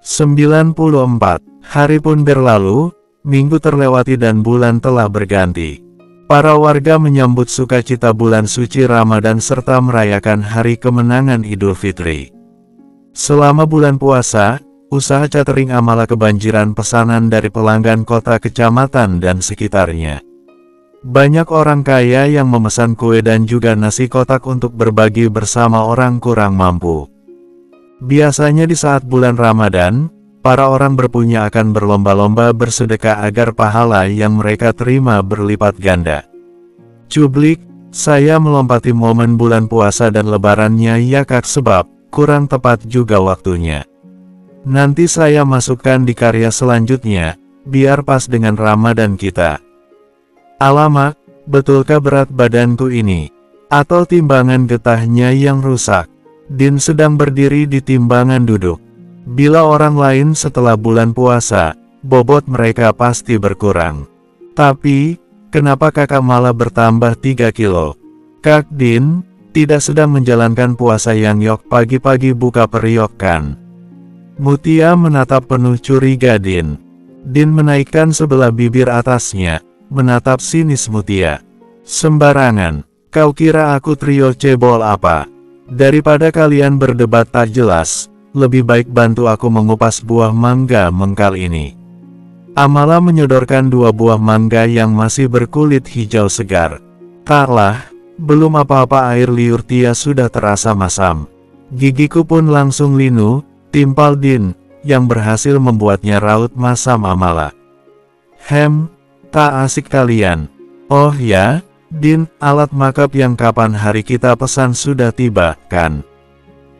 94. Hari pun berlalu, minggu terlewati dan bulan telah berganti. Para warga menyambut sukacita bulan suci Ramadan serta merayakan hari kemenangan Idul Fitri. Selama bulan puasa, usaha catering Amala kebanjiran pesanan dari pelanggan kota, kecamatan, dan sekitarnya. Banyak orang kaya yang memesan kue dan juga nasi kotak untuk berbagi bersama orang kurang mampu. Biasanya di saat bulan Ramadan, para orang berpunya akan berlomba-lomba bersedekah agar pahala yang mereka terima berlipat ganda. Cublik, saya melompati momen bulan puasa dan lebarannya ya kak, sebab kurang tepat juga waktunya. Nanti saya masukkan di karya selanjutnya, biar pas dengan Ramadan kita. Alamak, betulkah berat badanku ini? Atau timbangan getahnya yang rusak? Din sedang berdiri di timbangan duduk. Bila orang lain setelah bulan puasa, bobot mereka pasti berkurang. Tapi, kenapa kakak malah bertambah 3 kilo? Kak Din, tidak sedang menjalankan puasa yang yok pagi-pagi buka periok kan? Mutia menatap penuh curiga Din. Din menaikkan sebelah bibir atasnya, menatap sinis Mutia. Sembarangan, kau kira aku trio cebol apa? Daripada kalian berdebat tak jelas, lebih baik bantu aku mengupas buah mangga mengkal ini. Amala menyodorkan 2 buah mangga yang masih berkulit hijau segar. Taklah, belum apa-apa air liur Tia sudah terasa masam. Gigiku pun langsung linu, timpal Din, yang berhasil membuatnya raut masam Amala. Tak asik kalian. Oh ya, Din, alat makeup yang kapan hari kita pesan sudah tiba, kan?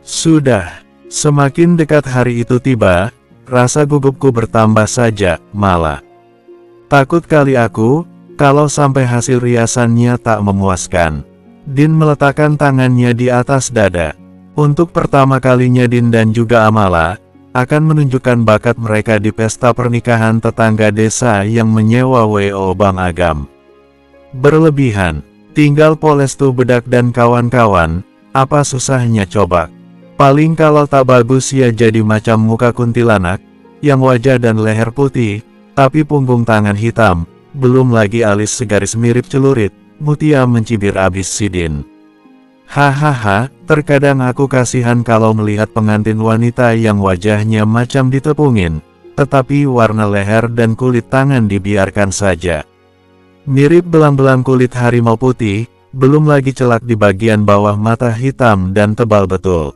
Sudah. Semakin dekat hari itu tiba, rasa gugupku bertambah saja, malah. Takut kali aku, kalau sampai hasil riasannya tak memuaskan. Din meletakkan tangannya di atas dada. Untuk pertama kalinya Din dan juga Amala akan menunjukkan bakat mereka di pesta pernikahan tetangga desa yang menyewa WO Bang Agam. Berlebihan, tinggal poles tuh bedak dan kawan-kawan, apa susahnya coba. Paling kalau tak bagus ya jadi macam muka kuntilanak, yang wajah dan leher putih, tapi punggung tangan hitam, belum lagi alis segaris mirip celurit. Mutia mencibir abis si Din. Hahaha, terkadang aku kasihan kalau melihat pengantin wanita yang wajahnya macam ditepungin, tetapi warna leher dan kulit tangan dibiarkan saja. Mirip belang-belang kulit harimau putih, belum lagi celak di bagian bawah mata hitam dan tebal betul.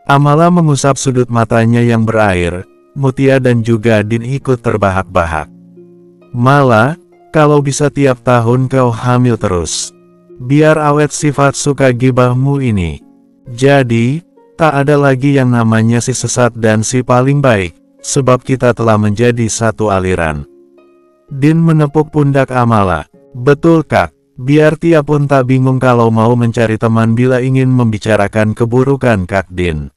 Amala mengusap sudut matanya yang berair, Mutia dan juga Din ikut terbahak-bahak. Malah, kalau bisa tiap tahun kau hamil terus. Biar awet sifat suka gibahmu ini. Jadi, tak ada lagi yang namanya si sesat dan si paling baik, sebab kita telah menjadi satu aliran. Din menepuk pundak Amala. Betul kak, biar Tia pun tak bingung kalau mau mencari teman bila ingin membicarakan keburukan Kak Din.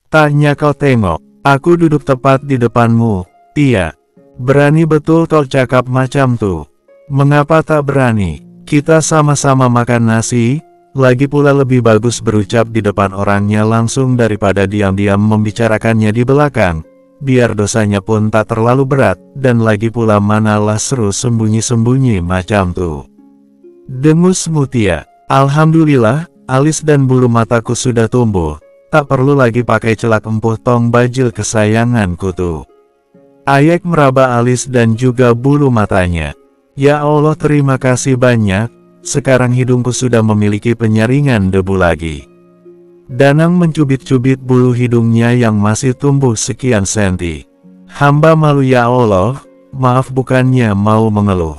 Tanya kau tengok, aku duduk tepat di depanmu, Tia. Berani betul kau cakap macam tuh. Mengapa tak berani? Kita sama-sama makan nasi, lagi pula lebih bagus berucap di depan orangnya langsung daripada diam-diam membicarakannya di belakang. Biar dosanya pun tak terlalu berat, dan lagi pula manalah seru sembunyi-sembunyi macam tuh. Dengus Mutia. Alhamdulillah, alis dan bulu mataku sudah tumbuh. Tak perlu lagi pakai celak empuh tong bajil kesayanganku tuh. Ayek meraba alis dan juga bulu matanya. Ya Allah, terima kasih banyak, sekarang hidungku sudah memiliki penyaringan debu lagi. Danang mencubit-cubit bulu hidungnya yang masih tumbuh sekian senti. Hamba malu ya Allah, maaf bukannya mau mengeluh.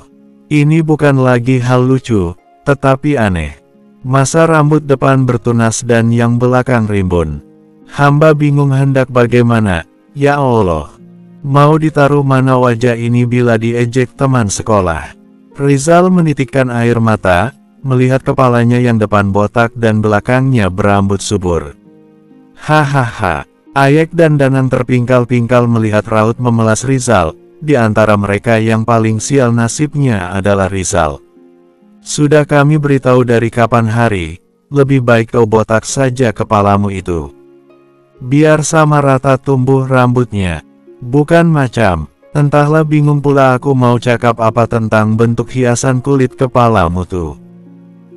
Ini bukan lagi hal lucu, tetapi aneh. Masa rambut depan bertunas dan yang belakang rimbun. Hamba bingung hendak bagaimana, ya Allah. Mau ditaruh mana wajah ini bila diejek teman sekolah. Rizal menitikkan air mata, melihat kepalanya yang depan botak dan belakangnya berambut subur. Hahaha, Ayek dan Danang terpingkal-pingkal melihat raut memelas Rizal. Di antara mereka yang paling sial nasibnya adalah Rizal. Sudah kami beritahu dari kapan hari, lebih baik kau botak saja kepalamu itu. biar sama rata tumbuh rambutnya. Bukan macam, entahlah bingung pula aku mau cakap apa tentang bentuk hiasan kulit kepalamu tuh.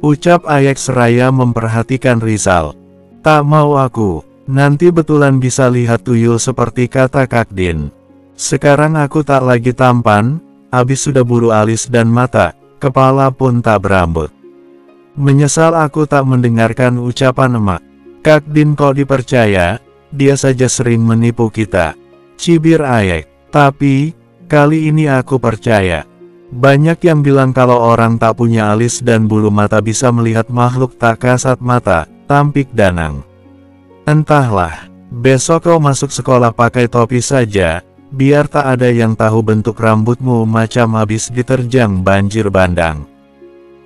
Ucap Ayek seraya memperhatikan Rizal. Tak mau aku, nanti betulan bisa lihat tuyul seperti kata Kak Din. Sekarang aku tak lagi tampan, habis sudah bulu alis dan mata, kepala pun tak berambut. Menyesal aku tak mendengarkan ucapan emak. Kak Din kok dipercaya, dia saja sering menipu kita. Cibir Ayek. Tapi, kali ini aku percaya. Banyak yang bilang kalau orang tak punya alis dan bulu mata bisa melihat makhluk tak kasat mata, tampik danang. Entahlah, besok kau masuk sekolah pakai topi saja, biar tak ada yang tahu bentuk rambutmu macam habis diterjang banjir bandang.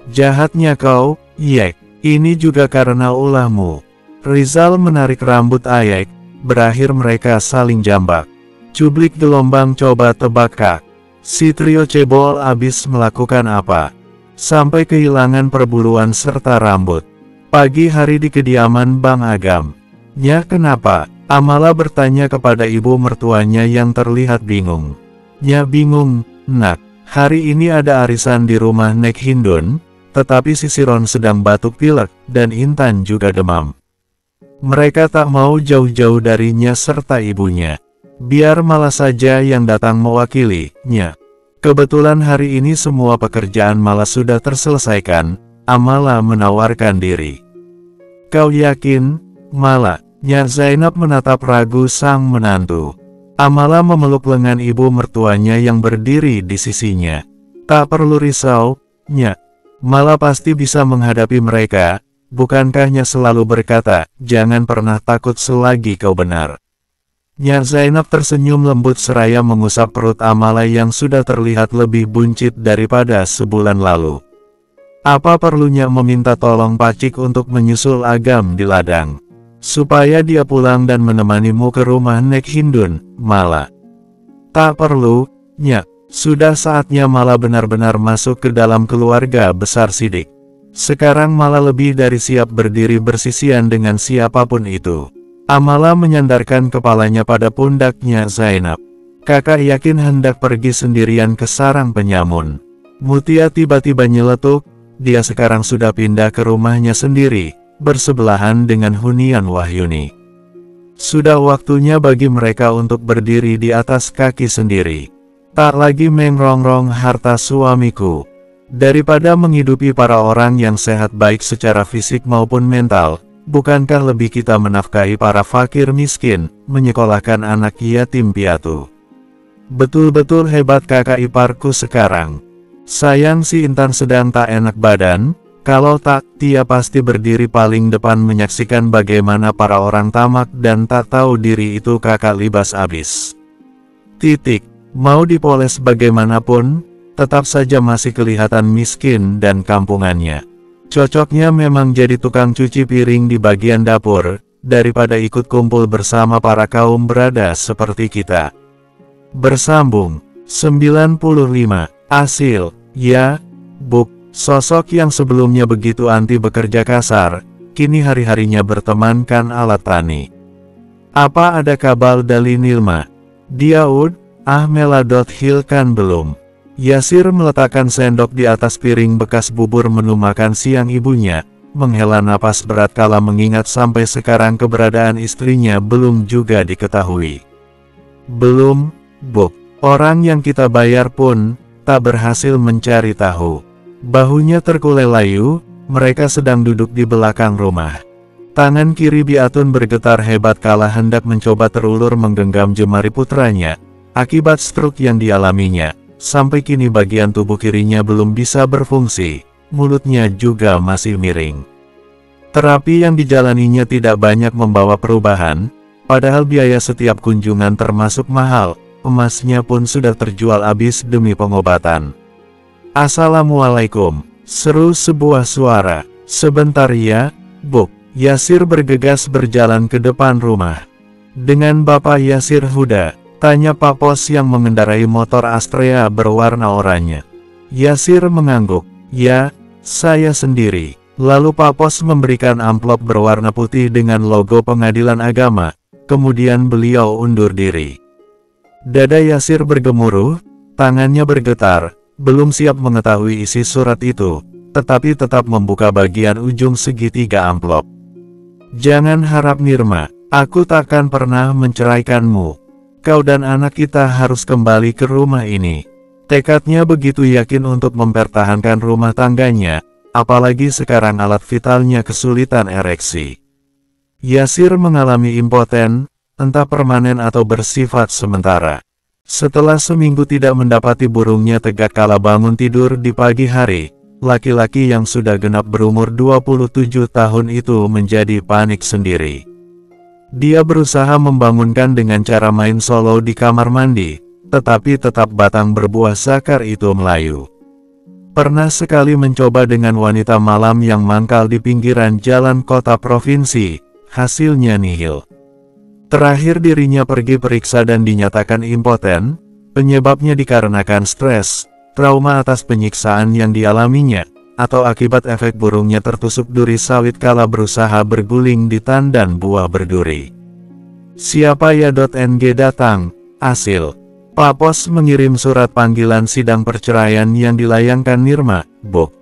Jahatnya kau, Yek, ini juga karena ulahmu. Rizal menarik rambut Ayek, berakhir mereka saling jambak. Cublik gelombang coba tebak Kak. Si trio cebol abis melakukan apa? Sampai kehilangan perbuluan serta rambut. Pagi hari di kediaman Bang Agam. Nya kenapa? Amala bertanya kepada ibu mertuanya yang terlihat bingung. Nya bingung, nak. Hari ini ada arisan di rumah Nek Hindun, tetapi Sisiron sedang batuk pilek, dan Intan juga demam. Mereka tak mau jauh-jauh darinya serta ibunya. Biar Mala saja yang datang mewakilinya. Kebetulan hari ini semua pekerjaan Mala sudah terselesaikan, Amala menawarkan diri. Kau yakin, Mala? Nya Zainab menatap ragu sang menantu. Amala memeluk lengan ibu mertuanya yang berdiri di sisinya. Tak perlu risau, Nya. Mala pasti bisa menghadapi mereka, bukankah Nya selalu berkata, jangan pernah takut selagi kau benar. Nya Zainab tersenyum lembut seraya mengusap perut Amala yang sudah terlihat lebih buncit daripada sebulan lalu. Apa perlunya meminta tolong Pacik untuk menyusul Agam di ladang? Supaya dia pulang dan menemanimu ke rumah Nek Hindun, Mala. Tak perlu, Nya. Sudah saatnya Mala benar-benar masuk ke dalam keluarga besar Sidik. Sekarang Mala lebih dari siap berdiri bersisian dengan siapapun itu. Amala menyandarkan kepalanya pada pundaknya Zainab. Kakak yakin hendak pergi sendirian ke sarang penyamun. Mutia tiba-tiba nyeletuk, dia sekarang sudah pindah ke rumahnya sendiri, bersebelahan dengan hunian Wahyuni. Sudah waktunya bagi mereka untuk berdiri di atas kaki sendiri. Tak lagi mengrongrong harta suamiku. Daripada menghidupi para orang yang sehat baik secara fisik maupun mental, bukankah lebih kita menafkahi para fakir miskin, menyekolahkan anak yatim piatu? Betul-betul hebat kakak iparku sekarang. Sayang si Intan sedang tak enak badan, kalau tak, dia pasti berdiri paling depan menyaksikan bagaimana para orang tamak dan tak tahu diri itu kakak libas abis. Titik, mau dipoles bagaimanapun, tetap saja masih kelihatan miskin dan kampungannya. Cocoknya memang jadi tukang cuci piring di bagian dapur, daripada ikut kumpul bersama para kaum berada seperti kita. Bersambung 95. Asil, ya, Buk, sosok yang sebelumnya begitu anti bekerja kasar, kini hari-harinya bertemankan alat tani. Apa ada kabar dari Nilma? Dia meladot hilkan belum? Yasir meletakkan sendok di atas piring bekas bubur menu makan siang ibunya, menghela napas berat kala mengingat sampai sekarang keberadaan istrinya belum juga diketahui. Belum, Buk. Orang yang kita bayar pun tak berhasil mencari tahu. Bahunya terkulai layu, mereka sedang duduk di belakang rumah. Tangan kiri Biatun bergetar hebat kala hendak mencoba terulur menggenggam jemari putranya, akibat stroke yang dialaminya. Sampai kini bagian tubuh kirinya belum bisa berfungsi, mulutnya juga masih miring. Terapi yang dijalaninya tidak banyak membawa perubahan, padahal biaya setiap kunjungan termasuk mahal, emasnya pun sudah terjual habis demi pengobatan. Assalamualaikum, seru sebuah suara. Sebentar ya, Buk. Yasir bergegas berjalan ke depan rumah. Dengan Bapak Yasir Huda? Tanya Pak Pos yang mengendarai motor Astrea berwarna oranye. Yasir mengangguk. Ya, saya sendiri. Lalu Pak Pos memberikan amplop berwarna putih dengan logo Pengadilan Agama. kemudian beliau undur diri. Dada Yasir bergemuruh, tangannya bergetar, belum siap mengetahui isi surat itu, tetapi tetap membuka bagian ujung segitiga amplop. "Jangan harap Nirma, aku takkan pernah menceraikanmu. Kau dan anak kita harus kembali ke rumah ini." Tekadnya begitu yakin untuk mempertahankan rumah tangganya, apalagi sekarang alat vitalnya kesulitan ereksi. Yasir mengalami impoten, entah permanen atau bersifat sementara. Setelah seminggu tidak mendapati burungnya tegak kala bangun tidur di pagi hari, laki-laki yang sudah genap berumur 27 tahun itu menjadi panik sendiri. Dia berusaha membangunkan dengan cara main solo di kamar mandi, tetapi tetap batang berbuah zakar itu melayu. Pernah sekali mencoba dengan wanita malam yang mangkal di pinggiran jalan kota provinsi, hasilnya nihil. Terakhir dirinya pergi periksa dan dinyatakan impoten, penyebabnya dikarenakan stres, trauma atas penyiksaan yang dialaminya, atau akibat efek burungnya tertusuk duri sawit kala berusaha berguling di tandan buah berduri. Siapa ya.ng datang, Asil. Pak Pos mengirim surat panggilan sidang perceraian yang dilayangkan Nirma, Bok.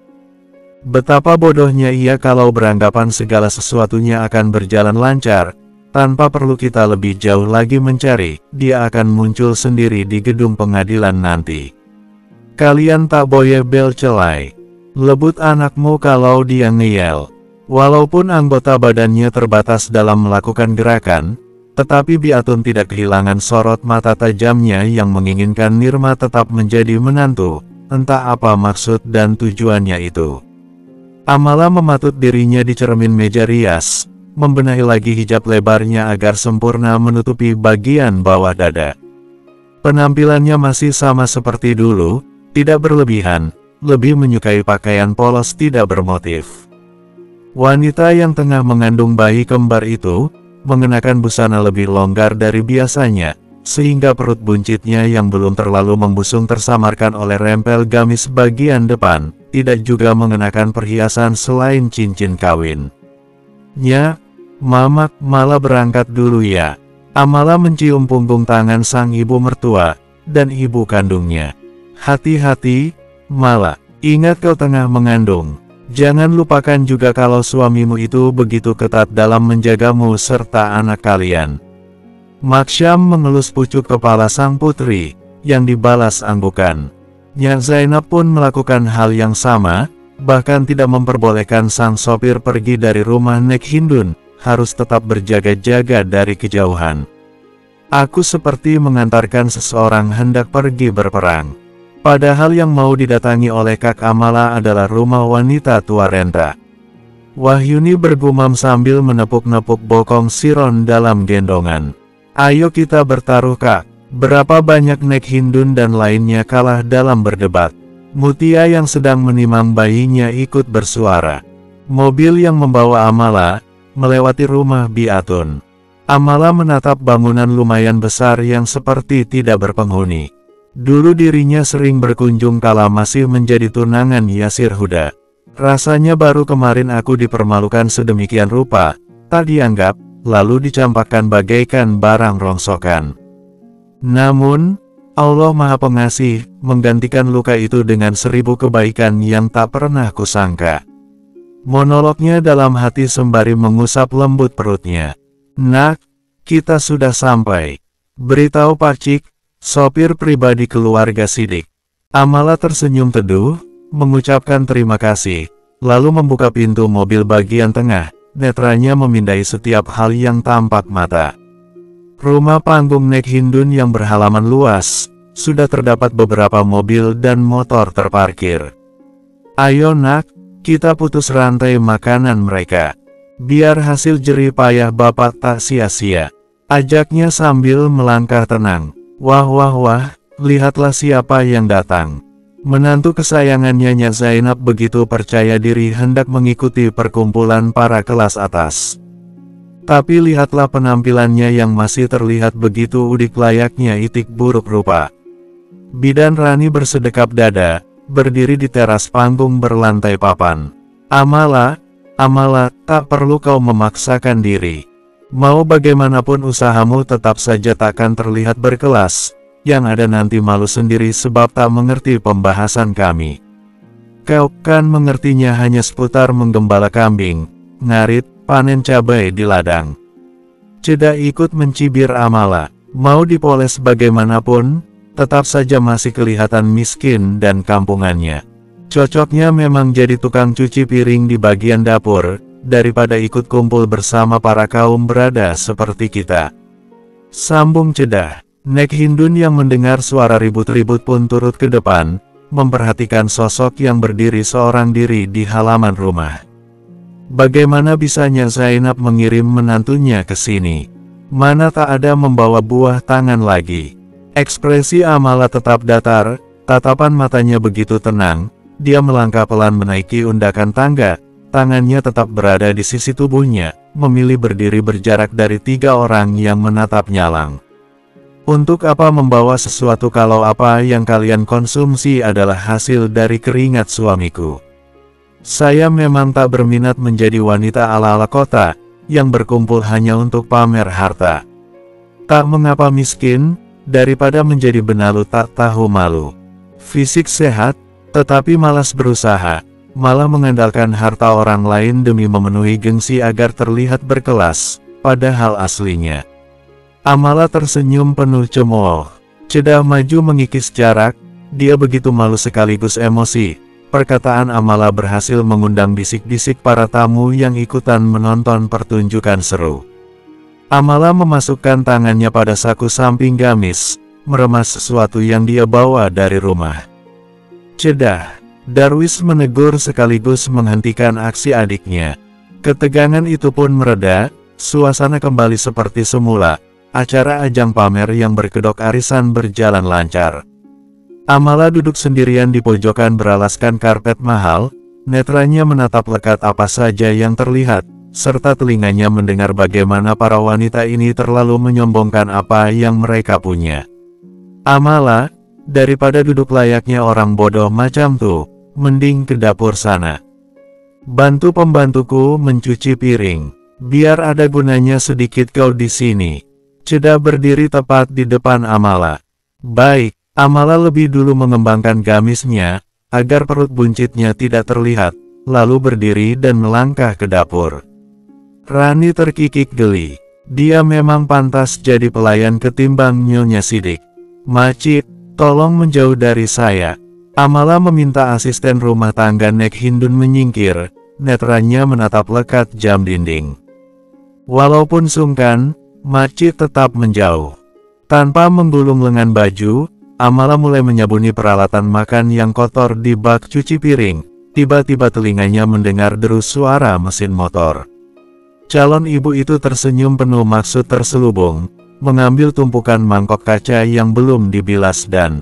Betapa bodohnya ia kalau beranggapan segala sesuatunya akan berjalan lancar. Tanpa perlu kita lebih jauh lagi mencari, dia akan muncul sendiri di gedung pengadilan nanti. Kalian tak boleh bel celai. Lebut anakmu kalau dia ngeyel. Walaupun anggota badannya terbatas dalam melakukan gerakan, tetapi Biatun tidak kehilangan sorot mata tajamnya yang menginginkan Nirma tetap menjadi menantu, entah apa maksud dan tujuannya itu. Amala mematut dirinya di cermin meja rias, membenahi lagi hijab lebarnya agar sempurna menutupi bagian bawah dada. Penampilannya masih sama seperti dulu, tidak berlebihan, lebih menyukai pakaian polos tidak bermotif. Wanita yang tengah mengandung bayi kembar itu, mengenakan busana lebih longgar dari biasanya, sehingga perut buncitnya yang belum terlalu membusung tersamarkan oleh rempel gamis bagian depan, tidak juga mengenakan perhiasan selain cincin kawin. "Nya, Mamak malah berangkat dulu ya." Amala mencium punggung tangan sang ibu mertua, dan ibu kandungnya. "Hati-hati, Mala, ingat kau tengah mengandung. Jangan lupakan juga kalau suamimu itu begitu ketat dalam menjagamu serta anak kalian." Maksyam mengelus pucuk kepala sang putri, yang dibalas anggukan. Nyak Zainab pun melakukan hal yang sama, bahkan tidak memperbolehkan sang sopir pergi dari rumah Nek Hindun, harus tetap berjaga-jaga dari kejauhan. "Aku seperti mengantarkan seseorang hendak pergi berperang." Padahal yang mau didatangi oleh Kak Amala adalah rumah wanita tua renta. Wahyuni bergumam sambil menepuk-nepuk bokong Siron dalam gendongan. "Ayo kita bertaruh Kak." Berapa banyak Nek Hindun dan lainnya kalah dalam berdebat. Mutia yang sedang menimang bayinya ikut bersuara. Mobil yang membawa Amala melewati rumah Biatun. Amala menatap bangunan lumayan besar yang seperti tidak berpenghuni. Dulu dirinya sering berkunjung kala masih menjadi tunangan Yasir Huda. Rasanya baru kemarin aku dipermalukan sedemikian rupa, tak dianggap, lalu dicampakkan bagaikan barang rongsokan. Namun, Allah Maha Pengasih, menggantikan luka itu dengan 1000 kebaikan yang tak pernah kusangka. Monolognya dalam hati sembari mengusap lembut perutnya. "Nak, kita sudah sampai. Beritahu Pak Cik, sopir pribadi keluarga Sidik." Amala tersenyum teduh, mengucapkan terima kasih, lalu membuka pintu mobil bagian tengah, netranya memindai setiap hal yang tampak mata. Rumah panggung Nek Hindun yang berhalaman luas, sudah terdapat beberapa mobil dan motor terparkir. "Ayo nak, kita putus rantai makanan mereka. Biar hasil jerih payah Bapak tak sia-sia," ajaknya sambil melangkah tenang. Wah wah wah, lihatlah siapa yang datang. Menantu kesayangannya Nyak Zainab begitu percaya diri hendak mengikuti perkumpulan para kelas atas. Tapi lihatlah penampilannya yang masih terlihat begitu udik layaknya itik buruk rupa. Bidan Rani bersedekap dada, berdiri di teras panggung berlantai papan. Amala, tak perlu kau memaksakan diri. Mau bagaimanapun usahamu tetap saja takkan terlihat berkelas, yang ada nanti malu sendiri sebab tak mengerti pembahasan kami. Kau kan mengertinya hanya seputar menggembala kambing, ngarit, panen cabai di ladang. Cedah ikut mencibir Amala, mau dipoles bagaimanapun, tetap saja masih kelihatan miskin dan kampungannya. Cocoknya memang jadi tukang cuci piring di bagian dapur, daripada ikut kumpul bersama para kaum berada seperti kita. Sambung Cedah. Nek Hindun yang mendengar suara ribut-ribut pun turut ke depan, memperhatikan sosok yang berdiri seorang diri di halaman rumah. Bagaimana bisanya Zainab mengirim menantunya ke sini? Mana tak ada membawa buah tangan lagi. Ekspresi Amala tetap datar, tatapan matanya begitu tenang, dia melangkah pelan menaiki undakan tangga. Tangannya tetap berada di sisi tubuhnya, memilih berdiri berjarak dari 3 orang yang menatap nyalang. Untuk apa membawa sesuatu kalau apa yang kalian konsumsi adalah hasil dari keringat suamiku? Saya memang tak berminat menjadi wanita ala-ala kota, yang berkumpul hanya untuk pamer harta. Tak mengapa miskin, daripada menjadi benalu tak tahu malu. Fisik sehat, tetapi malas berusaha. Malah mengandalkan harta orang lain demi memenuhi gengsi agar terlihat berkelas, padahal aslinya. Amala tersenyum penuh cemooh. Cedah maju mengikis jarak, dia begitu malu sekaligus emosi. Perkataan Amala berhasil mengundang bisik-bisik para tamu yang ikutan menonton pertunjukan seru. Amala memasukkan tangannya pada saku samping gamis, meremas sesuatu yang dia bawa dari rumah. Cedah. Darwis menegur sekaligus menghentikan aksi adiknya. Ketegangan itu pun mereda, suasana kembali seperti semula. Acara ajang pamer yang berkedok arisan berjalan lancar. Amala duduk sendirian di pojokan beralaskan karpet mahal, netranya menatap lekat apa saja yang terlihat, serta telinganya mendengar bagaimana para wanita ini terlalu menyombongkan apa yang mereka punya. Amala, daripada duduk layaknya orang bodoh macam tuh, mending ke dapur sana. Bantu pembantuku mencuci piring. Biar ada gunanya sedikit kau di sini. Cedah berdiri tepat di depan Amala. Baik, Amala lebih dulu mengembangkan gamisnya, agar perut buncitnya tidak terlihat, lalu berdiri dan melangkah ke dapur. Rani terkikik geli. Dia memang pantas jadi pelayan ketimbang Nyonya Sidik. Macit, tolong menjauh dari saya. Amala meminta asisten rumah tangga Nek Hindun menyingkir, netranya menatap lekat jam dinding. Walaupun sungkan, Macit tetap menjauh. Tanpa menggulung lengan baju, Amala mulai menyabuni peralatan makan yang kotor di bak cuci piring. Tiba-tiba telinganya mendengar derus suara mesin motor. Calon ibu itu tersenyum penuh maksud terselubung, mengambil tumpukan mangkok kaca yang belum dibilas dan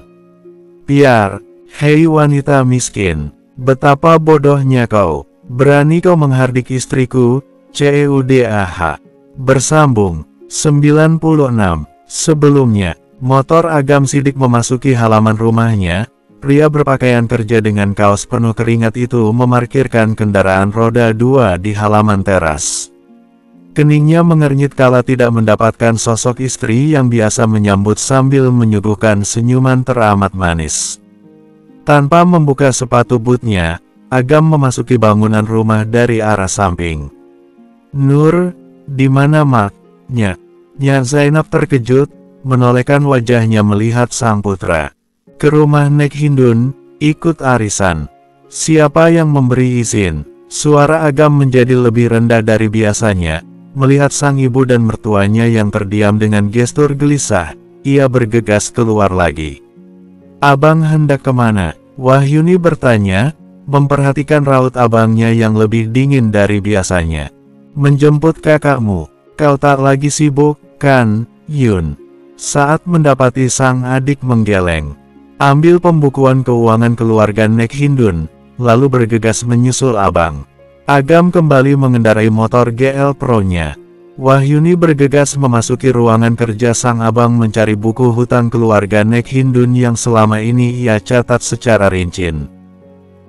piar. Hei wanita miskin, betapa bodohnya kau, berani kau menghardik istriku, CEUDAH. Bersambung, 96, sebelumnya, motor Agam Sidik memasuki halaman rumahnya, pria berpakaian kerja dengan kaos penuh keringat itu memarkirkan kendaraan roda 2 di halaman teras. Keningnya mengernyit kala tidak mendapatkan sosok istri yang biasa menyambut sambil menyuguhkan senyuman teramat manis. Tanpa membuka sepatu bootnya, Agam memasuki bangunan rumah dari arah samping. Nur, di mana maknya? Nya Zainab terkejut, menolehkan wajahnya melihat sang putra. Ke rumah Nek Hindun, ikut arisan. Siapa yang memberi izin? Suara Agam menjadi lebih rendah dari biasanya. Melihat sang ibu dan mertuanya yang terdiam dengan gestur gelisah, ia bergegas keluar lagi. Abang hendak kemana? Wahyuni bertanya, memperhatikan raut abangnya yang lebih dingin dari biasanya. Menjemput kakakmu. Kau tak lagi sibuk, kan, Yun? Saat mendapati sang adik menggeleng. Ambil pembukuan keuangan keluarga Nek Hindun, lalu bergegas menyusul abang. Agam kembali mengendarai motor GL Pro-nya. Wahyuni bergegas memasuki ruangan kerja sang abang mencari buku hutang keluarga Nek Hindun yang selama ini ia catat secara rinci.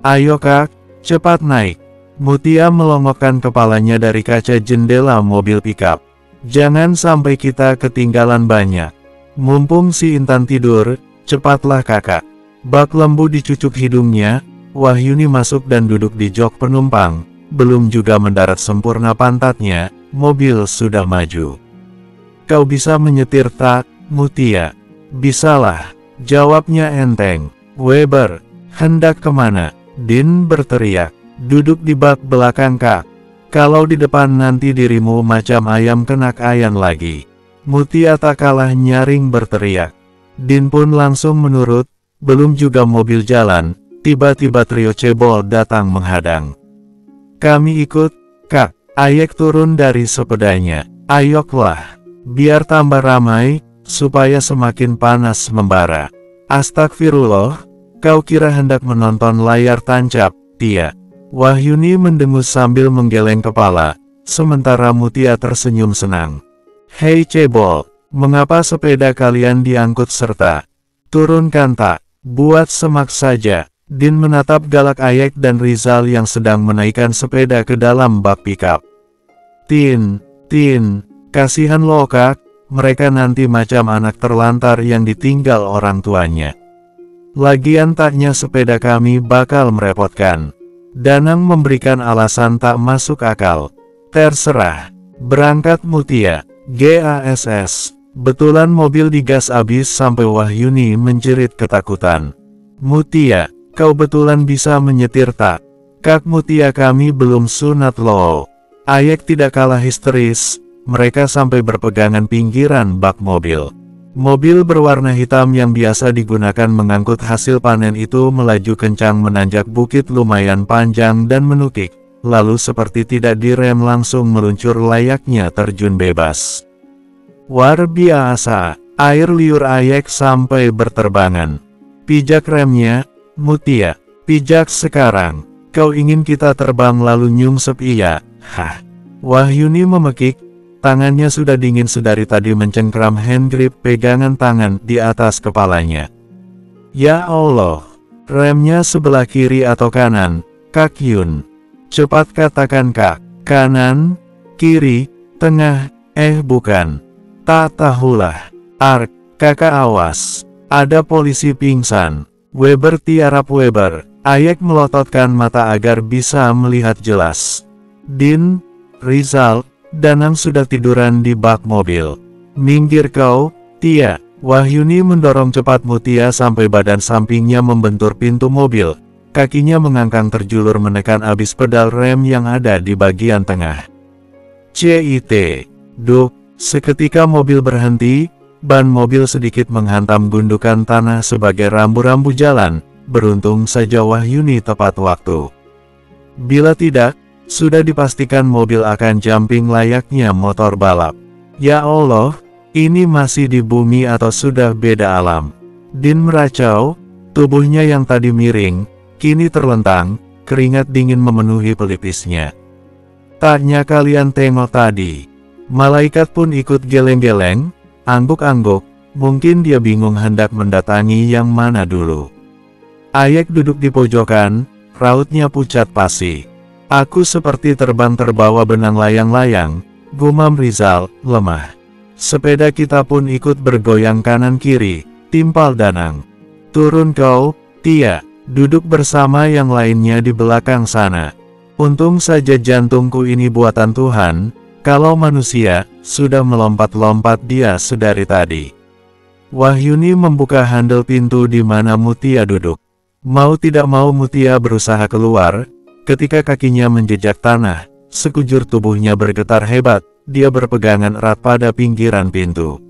Ayo kak, cepat naik. Mutia melongokkan kepalanya dari kaca jendela mobil pickup. Jangan sampai kita ketinggalan banyak. Mumpung si Intan tidur, cepatlah kakak. Bak lembu dicucuk hidungnya, Wahyuni masuk dan duduk di jok penumpang. Belum juga mendarat sempurna pantatnya, mobil sudah maju. Kau bisa menyetir tak, Mutia? Bisalah, jawabnya enteng. Weber, hendak kemana? Din berteriak. Duduk di bak belakang kak. Kalau di depan nanti dirimu macam ayam kenak ayan lagi. Mutia tak kalah nyaring berteriak. Din pun langsung menurut. Belum juga mobil jalan, tiba-tiba trio cebol datang menghadang. Kami ikut, kak. Ayek turun dari sepedanya. Ayoklah, biar tambah ramai, supaya semakin panas membara. Astagfirullah, kau kira hendak menonton layar tancap, Tia? Wahyuni mendengus sambil menggeleng kepala, sementara Mutia tersenyum senang. Hei cebol, mengapa sepeda kalian diangkut serta? Turunkan tak? Buat semak saja. Din menatap galak Ayek dan Rizal yang sedang menaikkan sepeda ke dalam bak pickup. Tin, kasihan lo kak, mereka nanti macam anak terlantar yang ditinggal orang tuanya. Lagian taknya sepeda kami bakal merepotkan. Danang memberikan alasan tak masuk akal. Terserah. Berangkat Mutia. GASS. Betulan mobil digas abis sampai Wahyuni menjerit ketakutan. Mutia, kau betulan bisa menyetir tak? Kak Mutia kami belum sunat loh. Ayek tidak kalah histeris, mereka sampai berpegangan pinggiran bak mobil. Mobil berwarna hitam yang biasa digunakan mengangkut hasil panen itu melaju kencang menanjak bukit lumayan panjang dan menukik, lalu seperti tidak direm langsung meluncur layaknya terjun bebas. War biasa, air liur Ayek sampai berterbangan. Pijak remnya, Mutia, pijak sekarang. Kau ingin kita terbang lalu nyungsep iya? Hah? Wahyuni memekik, tangannya sudah dingin sedari tadi mencengkram hand grip pegangan tangan di atas kepalanya. Ya Allah, remnya sebelah kiri atau kanan, Kak Yun? Cepat katakan kak, kanan, kiri, tengah, bukan. Tak tahulah. Ark, kakak awas. Ada polisi pingsan. Weber tiarap Weber. Ayek melototkan mata agar bisa melihat jelas. Din, Rizal, Danang sudah tiduran di bak mobil. Minggir kau, Tia. Wahyuni mendorong cepat Mutia sampai badan sampingnya membentur pintu mobil. Kakinya mengangkang terjulur menekan abis pedal rem yang ada di bagian tengah. CIT. Duk. Seketika mobil berhenti, ban mobil sedikit menghantam gundukan tanah sebagai rambu-rambu jalan, beruntung saja Wahyuni tepat waktu. Bila tidak, sudah dipastikan mobil akan jumping layaknya motor balap. Ya Allah, ini masih di bumi atau sudah beda alam? Din meracau, tubuhnya yang tadi miring, kini terlentang, keringat dingin memenuhi pelipisnya. Taknya kalian tengok tadi. Malaikat pun ikut geleng-geleng, angguk-angguk, mungkin dia bingung hendak mendatangi yang mana dulu. Ayek duduk di pojokan, rautnya pucat pasi. Aku seperti terbang terbawa benang layang-layang, gumam Rizal, lemah. Sepeda kita pun ikut bergoyang kanan-kiri, timpal Danang. Turun kau, Tia, duduk bersama yang lainnya di belakang sana. Untung saja jantungku ini buatan Tuhan. Kalau manusia, sudah melompat-lompat dia sedari tadi. Wahyuni membuka handle pintu di mana Mutia duduk. Mau tidak mau Mutia berusaha keluar, ketika kakinya menjejak tanah, sekujur tubuhnya bergetar hebat, dia berpegangan erat pada pinggiran pintu.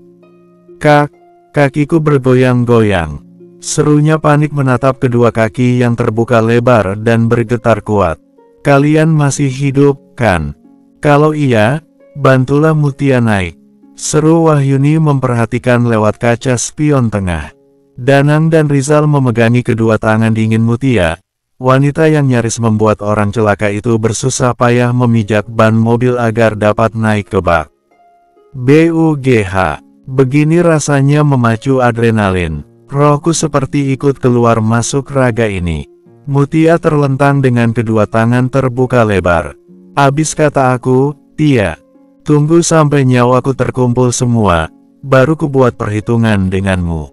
Kak, kakiku bergoyang-goyang. Serunya panik menatap kedua kaki yang terbuka lebar dan bergetar kuat. Kalian masih hidup, kan? Kalau iya, bantulah Mutia naik. Seru Wahyuni memperhatikan lewat kaca spion tengah. Danang dan Rizal memegangi kedua tangan dingin Mutia. Wanita yang nyaris membuat orang celaka itu bersusah payah memijak ban mobil agar dapat naik ke bak. BUGH. Begini rasanya memacu adrenalin. Rohku seperti ikut keluar masuk raga ini. Mutia terlentang dengan kedua tangan terbuka lebar. Abis kata aku, Tia. Tunggu sampai nyawaku terkumpul semua, baru kubuat perhitungan denganmu.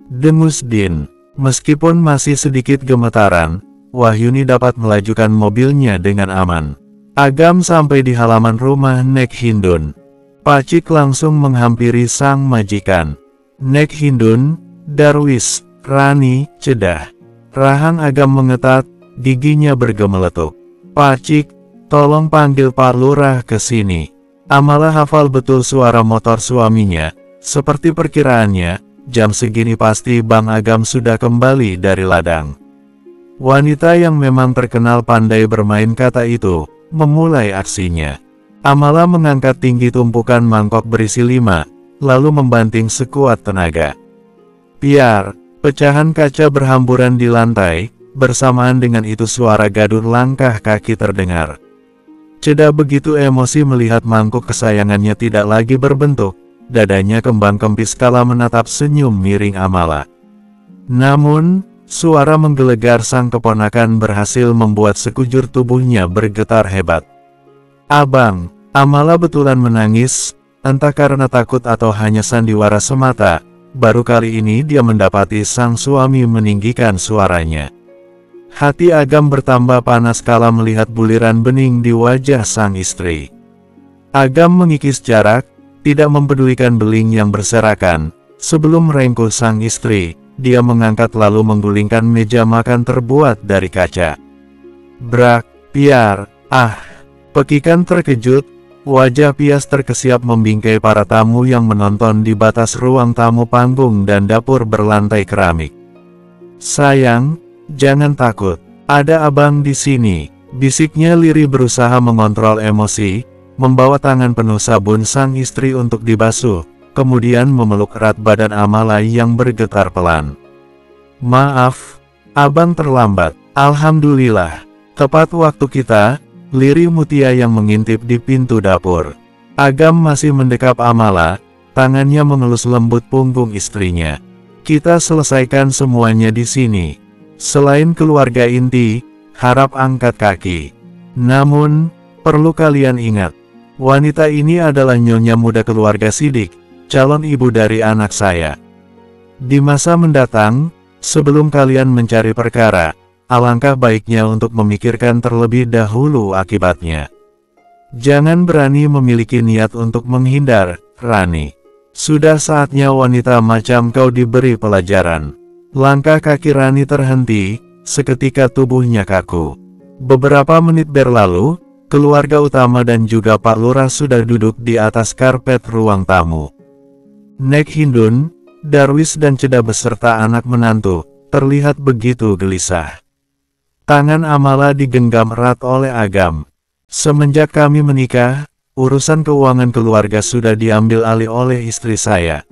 Dengus Din. Meskipun masih sedikit gemetaran, Wahyuni dapat melajukan mobilnya dengan aman. Agam sampai di halaman rumah Nek Hindun. Pacik langsung menghampiri sang majikan. Nek Hindun, Darwis, Rani, Cedah. Rahang Agam mengetat, giginya bergemeletuk. Pacik, tolong panggil Pak Lurah ke sini. Amala hafal betul suara motor suaminya. Seperti perkiraannya, jam segini pasti Bang Agam sudah kembali dari ladang. Wanita yang memang terkenal pandai bermain kata itu, memulai aksinya. Amala mengangkat tinggi tumpukan mangkok berisi 5, lalu membanting sekuat tenaga. Piar, pecahan kaca berhamburan di lantai, bersamaan dengan itu suara gaduh langkah kaki terdengar. Cedah begitu emosi melihat mangkuk kesayangannya tidak lagi berbentuk. Dadanya kembang kempis kala menatap senyum miring Amala. Namun, suara menggelegar sang keponakan berhasil membuat sekujur tubuhnya bergetar hebat. Abang, Amala betulan menangis, entah karena takut atau hanya sandiwara semata. Baru kali ini dia mendapati sang suami meninggikan suaranya. Hati Agam bertambah panas kala melihat buliran bening di wajah sang istri. Agam mengikis jarak, tidak mempedulikan beling yang berserakan. Sebelum merengkuh sang istri, dia mengangkat lalu menggulingkan meja makan terbuat dari kaca. Brak, Piar, Pekikan terkejut, wajah Pias terkesiap membingkai para tamu yang menonton di batas ruang tamu panggung dan dapur berlantai keramik. Sayang, jangan takut, ada abang di sini, bisiknya lirih berusaha mengontrol emosi. Membawa tangan penuh sabun sang istri untuk dibasuh, kemudian memeluk erat badan Amala yang bergetar pelan. Maaf, abang terlambat. Alhamdulillah, tepat waktu kita. Lirih Mutia yang mengintip di pintu dapur. Agam masih mendekap Amala, tangannya mengelus lembut punggung istrinya. Kita selesaikan semuanya di sini. Selain keluarga inti, harap angkat kaki. Namun, perlu kalian ingat. Wanita ini adalah nyonya muda keluarga Sidik, calon ibu dari anak saya. Di masa mendatang, sebelum kalian mencari perkara, alangkah baiknya untuk memikirkan terlebih dahulu akibatnya. Jangan berani memiliki niat untuk menghindar, Rani. Sudah saatnya wanita macam kau diberi pelajaran. Langkah kaki Rani terhenti, seketika tubuhnya kaku. Beberapa menit berlalu, keluarga utama dan juga Pak Lurah sudah duduk di atas karpet ruang tamu. Nek Hindun, Darwis dan Cedah beserta anak menantu, terlihat begitu gelisah. Tangan Amala digenggam erat oleh Agam. Semenjak kami menikah, urusan keuangan keluarga sudah diambil alih oleh istri saya.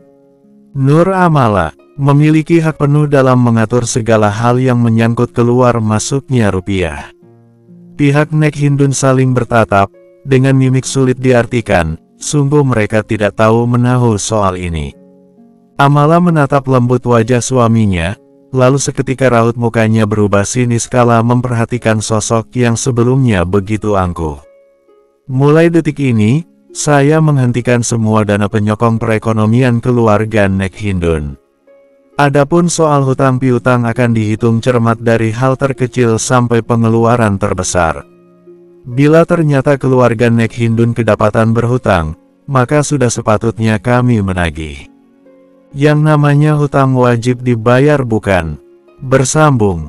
Nur Amala, memiliki hak penuh dalam mengatur segala hal yang menyangkut keluar masuknya rupiah. Pihak Nek Hindun saling bertatap, dengan mimik sulit diartikan, sungguh mereka tidak tahu menahu soal ini. Amala menatap lembut wajah suaminya, lalu seketika raut mukanya berubah sinis kala memperhatikan sosok yang sebelumnya begitu angkuh. Mulai detik ini, saya menghentikan semua dana penyokong perekonomian keluarga Nek Hindun. Adapun soal hutang piutang akan dihitung cermat dari hal terkecil sampai pengeluaran terbesar. Bila ternyata keluarga Nek Hindun kedapatan berhutang, maka sudah sepatutnya kami menagih. Yang namanya hutang wajib dibayar bukan? Bersambung.